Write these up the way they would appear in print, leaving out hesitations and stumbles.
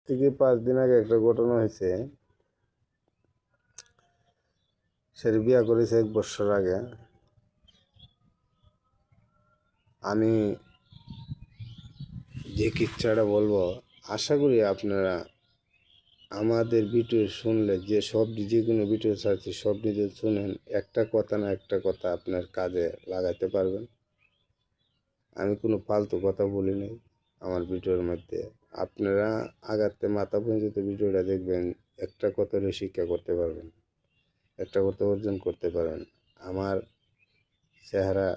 থেকে 5 দিন আগে একটা ঘটনা হয়েছে। সে বিয়া করেছে 1 বছর আগে। আমি যে কিচ্ছাটা বলবো, আশা করি আপনারা আমাদের ভিডিও শুনলে, যে কোনো ভিডিও ছাড়ছি সব ভিডিও শুনেন, একটা কথা না একটা কথা আপনার কাজে লাগাইতে পারবেন। আমি কোনো ফালতু কথা বলি নাই আমার ভিডিওর মধ্যে। আপনারা আগাতে মাথা পর্যন্ত ভিডিওটা দেখবেন, একটা কথা শিক্ষা করতে পারবেন, একটা কথা অর্জন করতে পারবেন। আমার চেহারা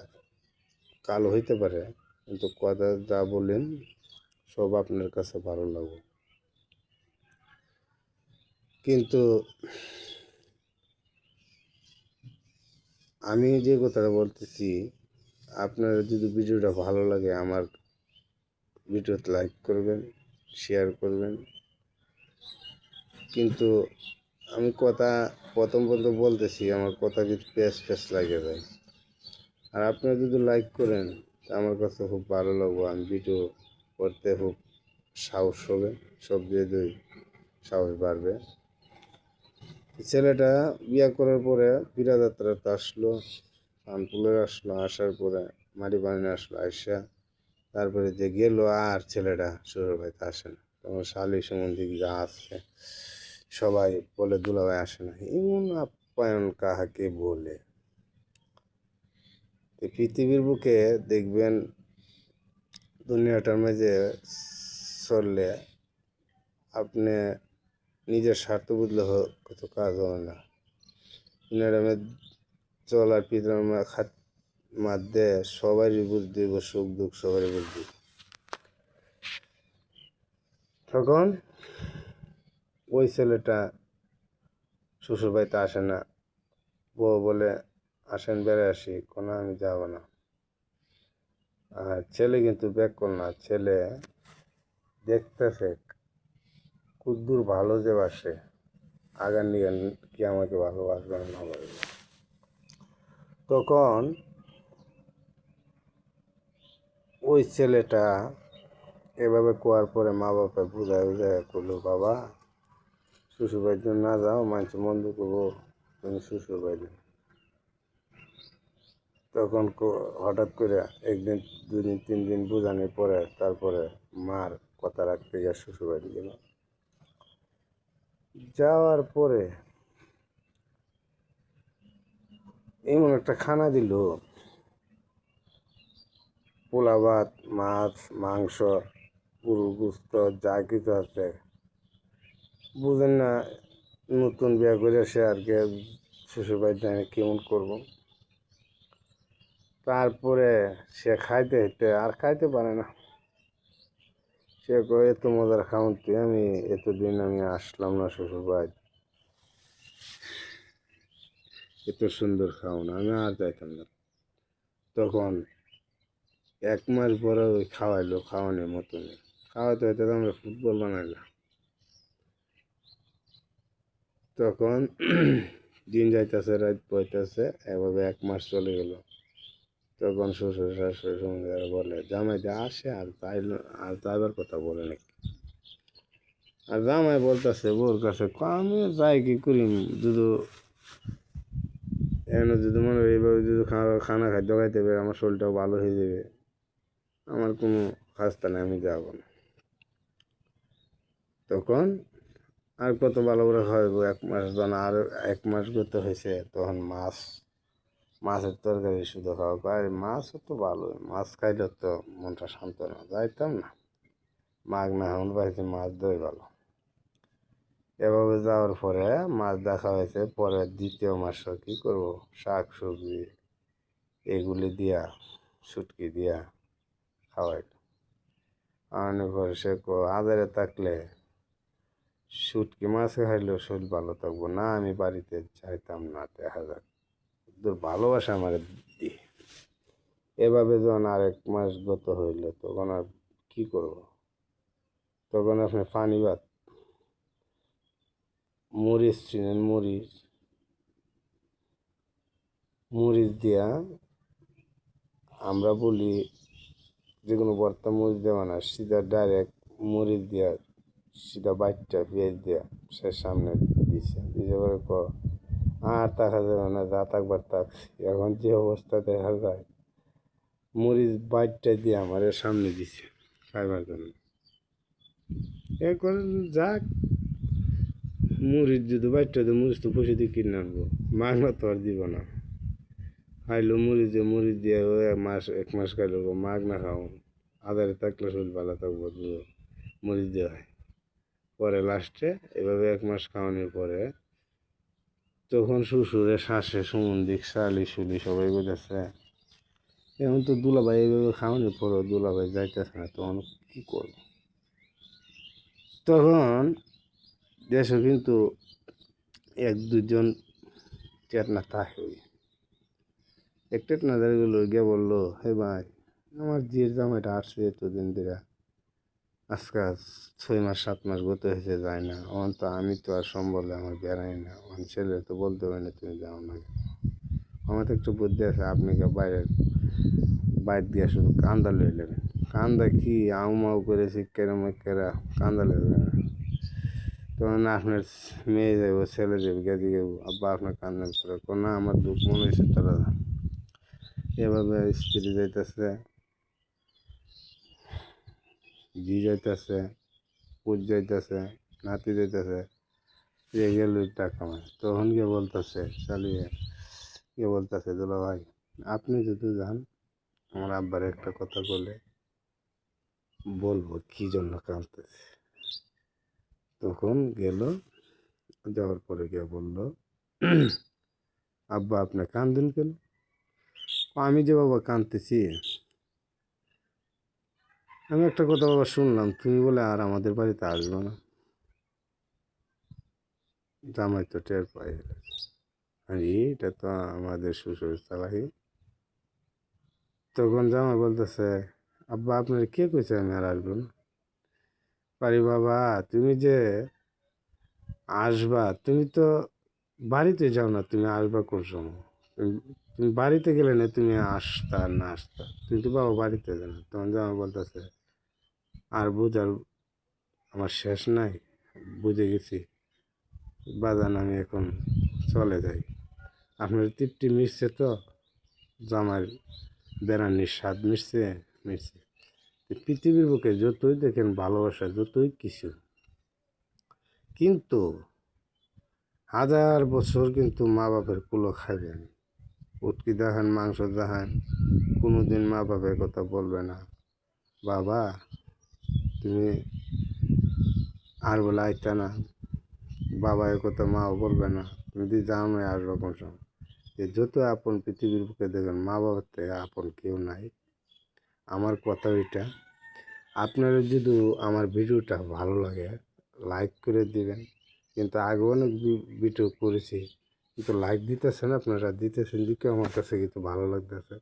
কালো হইতে পারে, কিন্তু কথা যা বলেন সব আপনার কাছে ভালো লাগবে। কিন্তু আমি যে কথাটা বলতেছি, আপনার যদি ভিডিওটা ভালো লাগে আমার ভিডিওতে লাইক করবেন, শেয়ার করবেন। কিন্তু আমি কথা প্রথম বলতেছি, আমার কথা কিছু প্যাচ লাগে যায়। আর আপনারা যদি লাইক করেন আমার কাছে খুব ভালো লাগবে, আমি ভিডিও করতে খুব সাহস হবে, সব দিয়ে সাহস বাড়বে। ছেলেটা বিয়ে করার পরে বীরাযাত্রাতে আসলো, কানপুরে আসলো, আসার পরে মাটি বানিয়ে আসলো, আসা তারপরে যে গেল, আর ছেলেটা শ্বশুর বাড়িতে আসে না। তোমার শালি সম্বন্ধে যা আছে সবাই বলে দুলাভাই আসে না। এমন আপ্যায়ন কাহাকে বলে? পৃথিবীর বুকে দেখবেন দুনিয়াটার মাঝে চললে আপনি নিজের স্বার্থ বুঝলে কত কাজ হবে না। দুনিয়াটার মধ্যে চলার পিছনে মধ্যে সবারই বুঝতে, সুখ দুঃখ সবারই বুঝতে। তখন ওই ছেলেটা শ্বশুর বাড়িতে আসে না। বউ বলে আসেন বেড়ে আসি, কোনো আমি যাব না। আর ছেলে কিন্তু ব্যাক কর না, ছেলে দেখতেছে কুদ্দুর ভালো যে বাসে, আগার নিয়ে কি আমাকে ভালোবাসবে না ভালোবাসবে। তখন ওই ছেলেটা এভাবে কোয়ার পরে মা বাবা বুঝায় করলো, বাবা শ্বশুর বাড়ির জন্য না যাও, মানুষ মন্দ করবো, তুমি শ্বশুর বাড়ি। তখন হঠাৎ করে 1 দিন 2 দিন 3 দিন বোঝানোর পরে তারপরে মার কথা রাখতে গিয়ে শ্বশুর বাড়ি গেল। যাওয়ার পরে এমন একটা খানা দিল, পোলা ভাত, মাছ, মাংস, গরুর গোস্ত, যা কিছু আছে। বুঝেন না, নতুন বিয়ে করে সে আর কি শ্বশুর বাড়িতে কেমন করবো। তারপরে সে খাইতে আর খাইতে পারে না। সে কয়ে এত মজার খাওয়াতে আমি এতদিন আমি আসলাম না শ্বশুর বাড়ি, এত সুন্দর খাওয়ান আমি আর যাইতাম না। তখন 1 মাস পরে ওই খাওয়াইলো, খাওয়ানোর মতন খাওয়াতে হইতে আমরা ফুটবল বানাইলাম। তখন দিন যাইতেছে, রাত বইতেছে, এভাবে 1 মাস চলে গেল। তখন শ্বশুর শাশুড়ি সঙ্গে বলে, জামাই যে আসে আর যাইবার কথা বলে নাকি। আর জামাই বলতেছে বোর কাছে, আমি যাই কি করি, যদি যদি মনে হয় এইভাবে যদি খানা খাদ্য খাইতে পারে আমার শরীরটাও ভালো হয়ে যাবে, আমার কোনো খাস্তা নেই, আমি যাব না। তখন আর কত ভালো করে খাওয়াবো, 1 মাস যখন আর 1 মাস করতে হয়েছে, তখন মাছের তরকারি শুধু খাওয়া। আর মাছও তো ভালোই, মাছ খাইলে তো মনটা শান্ত না, যাইতাম না। মাঘ না হন বাড়িতে মাছ দই ভালো। এভাবে যাওয়ার পরে মাছ দেখা হয়েছে, পরে 2য় মাসে কী করবো, শাক সবজি এগুলি দিয়া, শুটকি দিয়া খাওয়াই। খাওয়ানোর পরে সে আদারে থাকলে শুটকি মাছ খাইলেও শরীর ভালো থাকবো না, আমি বাড়িতে চাইতাম না, দেখা যাক ভালোবাসা আমার দিয়ে। এভাবে যখন আর 1 মাস গত হইল, তখন আর কী করব, তখন আপনি পানি ভাত, মরিচ চিনেন, মরিচ দিয়া, আমরা বলি যে কোনো ভর্তা মরিচ দেওয়া না, সিধা ডাইরেক্ট মরিচ দিয়া সিধা বাইকটা পেঁয়াজ দিয়া সে সামনে দিছে দিছে করে আর তাকা যাবে না, যা থাকবার থাকছি। এখন যে অবস্থা দেখা যায়, মরিচ বাইটটা দিয়ে আমার সামনে দিছে খাইবার জন্য। এ করেন যাক, মরিচ যদি বাইটটা দিয়ে মরিচ তো পয়সা দিয়ে কিনে আনবো, মাগনা তো আর দিব না। খাইলো মরিচ দিয়ে ও এক মাস খাইলো মাগনা খাও, আদারে থাকলে শরীর ভালো থাকবো, মরিচ দেওয়া হয়। পরে লাস্টে এভাবে 1 মাস খাওয়ানোর পরে তখন শ্বশুরে শ্বাসে সম্বন্ধিক শালি শুলি সবাই বলেছে, এখন তো দুলাভাই এইভাবে খাওয়ানোর পরও দুলাভাই যাইতেছে না, তখন কী করবো? তখন দেশে কিন্তু 1-2 জন চেতনা থাকে। এক টেটনা দাঁড়িয়ে গিয়ে বললো, হে ভাই, আমার জিয়ের জামাইটা আসছে এতদিন ধরে, আজকে 6 মাস 7 মাস গত হয়েছে যায় না। তো আমি তো আর সম্বলে আমার বেড়াই না, আমার ছেলে তো বলতে পারি না তুমি যাও না। আমার তো একটু বুদ্ধি আছে, আপনি বাইর দিয়ে শুধু কান্দা লইলেন। কান্দা কি আউ মাউ করে শিক্ষার কেরা কান্দা লইবে না। তখন আপনার মেয়ে যাবো ছেলে যাবে গেদি যাবো, আব্বা আপনার কান্দেন করে না, আমার দুঃখ মনে হয়েছে তারা এভাবে স্ত্রী যাইতেছে, জি যাইতেছে, পুজ যাইতেছে, নাতি যাইতেছে, যে গেল টাকা কামায়। তখন গিয়ে বলতেছে চালিয়ে গিয়ে বলতেছে, দুলা ভাই আপনি যদি যান, আমার আব্বার একটা কথা বলে বলবো কি জন্য কাঁদতেছে। তখন গেল, যাওয়ার পরে গিয়ে বললো, আব্বা আপনি কান্দেন কেন? আমি যে বাবা কাঁদতেছি, আমি একটা কথা বাবা শুনলাম, তুমি বলে আর আমাদের বাড়িতে আসবে না। জামাই তো টের পাই, আর এটা তো আমাদের শ্বশুর চালাকি। তখন জামাই বলতেছে, আব্বা আপনার কে কইছে আমি আর আসবো না? পারি বাবা, তুমি যে আসবা, তুমি তো বাড়িতে যাও না, তুমি আসবা কোন সময়? তুমি বাড়িতে গেলে না তুমি আসতা না আসতা, তুমি তো বাবা বাড়িতে যাও না। তখন জামাই বলতেছে, আর বুঝার আমার শেষ নাই, বুঝে গেছি বাজান, আমি এখন চলে যাই। আপনার তৃপ্তি মিশছে তো? জামার বেড়ানির স্বাদ মিশছে? মিশছে। পৃথিবীর বুকে যতই দেখেন ভালোবাসা, যতই কিছু, কিন্তু 1000 বছর কিন্তু মা বাপের কুলো খাইবেন। উটকি দেখান, মাংস দেখান, কোনোদিন মা বাপের কথা বলবে না। বাবা তুমি আর বলে আইতা না, বাবা এ কথা মাও বলবে না, তুমি যদি যাও না আর রকম সময়। যে যত আপন পৃথিবীর বুকে দেখবেন, মা বাবার থেকে আপন কেউ নাই। আমার কথা ওইটা। আপনারা যদি আমার ভিডিওটা ভালো লাগে লাইক করে দিবেন, কিন্তু আগে অনেক ভিডিও করেছি কিন্তু লাইক দিতেছেন, আপনারা দিতেছেন দিকে আমার কাছে কিন্তু ভালো লাগতেছে।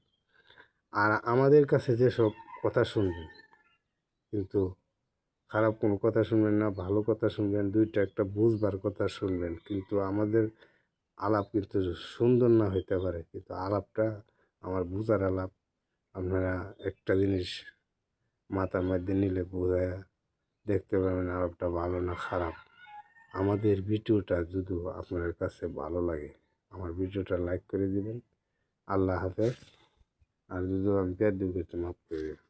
আর আমাদের কাছে যেসব কথা শুনবেন, কিন্তু খারাপ কোনো কথা শুনবেন না, ভালো কথা শুনবেন, দুইটা একটা বুঝবার কথা শুনবেন। কিন্তু আমাদের আলাপ কিন্তু সুন্দর না হইতে পারে, কিন্তু আলাপটা আমার বুঝার আলাপ। আপনারা একটা জিনিস মাথার মধ্যে নিলে বোঝায় দেখতে পারবেন আলাপটা ভালো না খারাপ। আমাদের ভিডিওটা যদি আপনার কাছে ভালো লাগে, আমার ভিডিওটা লাইক করে দিবেন। আল্লাহ হাফেজ। আর যদি আমি পেট দুঃখিত মাফ করে দিবেন।